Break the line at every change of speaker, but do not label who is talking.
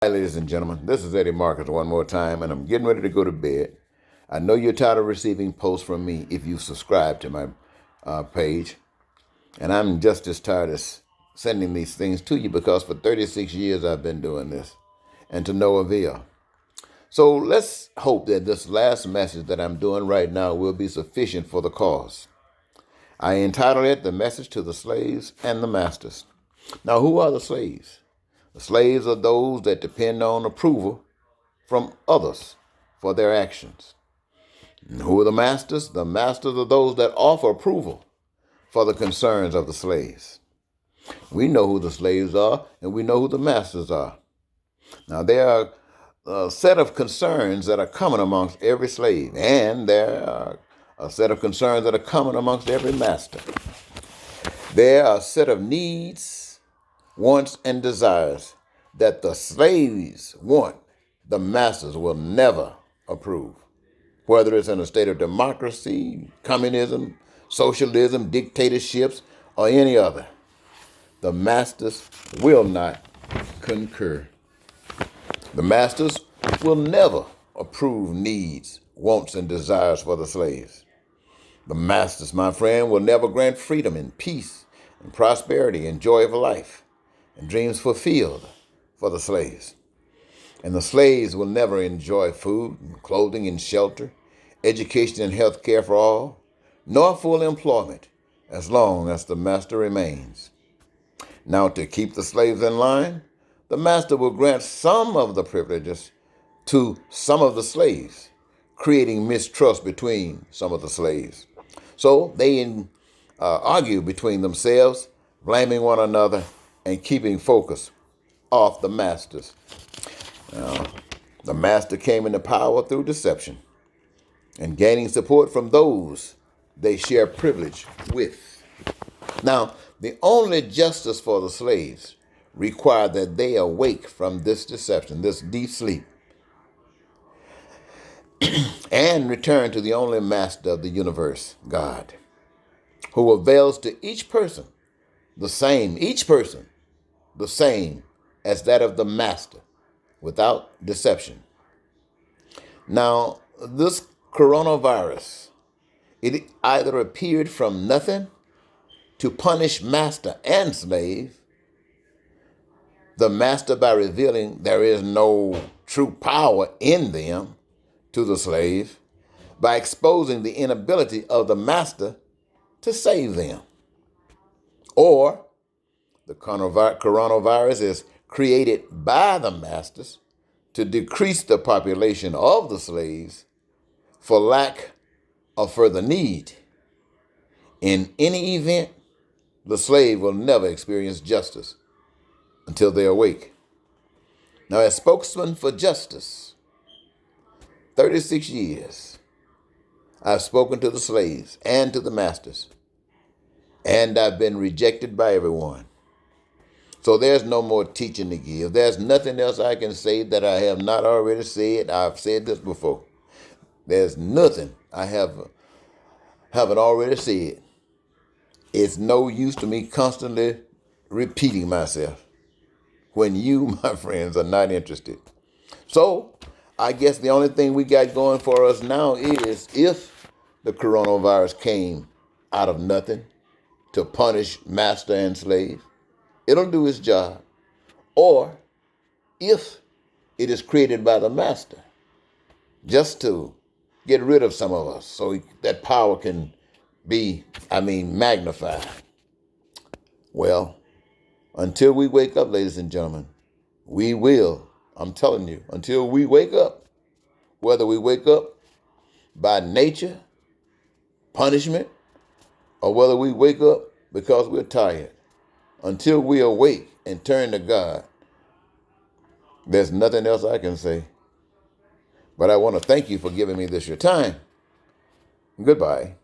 Hi, ladies and gentlemen. This is Eddie Marcus one more time, and I'm getting ready to go to bed. I know you're tired of receiving posts from me if you subscribe to my page, and I'm just as tired of sending these things to you because for 36 years I've been doing this, and to no avail. So let's hope that this last message that I'm doing right now will be sufficient for the cause. I entitled it The Message to the Slaves and the Masters. Now, who are the slaves? The slaves are those that depend on approval from others for their actions. And who are the masters? The masters are those that offer approval for the concerns of the slaves. We know who the slaves are, and we know who the masters are. Now, there are a set of concerns that are common amongst every slave, and there are a set of concerns that are common amongst every master. There are a set of needs, wants, and desires that the slaves want, the masters will never approve. Whether it's in a state of democracy, communism, socialism, dictatorships, or any other, the masters will not concur. The masters will never approve needs, wants, and desires for the slaves. The masters, my friend, will never grant freedom and peace and prosperity and joy of life and dreams fulfilled for the slaves. And the slaves will never enjoy food and clothing and shelter, education and health care for all, nor full employment as long as the master remains. Now, to keep the slaves in line, the master will grant some of the privileges to some of the slaves, creating mistrust between some of the slaves. So they argue between themselves, blaming one another and keeping focus off the masters. Now, the master came into power through deception and gaining support from those they share privilege with. Now, the only justice for the slaves required that they awake from this deception, this deep sleep, and return to the only master of the universe, God, who avails to each person the same as that of the master, without deception. Now, this coronavirus, it either appeared from nothing to punish master and slave, the master by revealing there is no true power in them to the slave, by exposing the inability of the master to save them. Or the coronavirus is created by the masters to decrease the population of the slaves for lack of further need. In any event, the slave will never experience justice until they awake. Now, as spokesman for justice, 36 years, I've spoken to the slaves and to the masters, and I've been rejected by everyone. So there's no more teaching to give. There's nothing else I can say that I have not already said. I've said this before. There's nothing I haven't already said. It's no use to me constantly repeating myself when you, my friends, are not interested. So I guess the only thing we got going for us now is if the coronavirus came out of nothing to punish master and slave, it'll do its job. Or if it is created by the master just to get rid of some of us so that power can be, magnified. Well, until we wake up, ladies and gentlemen, we will, I'm telling you, until we wake up, whether we wake up by nature, punishment, or whether we wake up because we're tired, until we awake and turn to God, there's nothing else I can say. But I want to thank you for giving me this your time. Goodbye.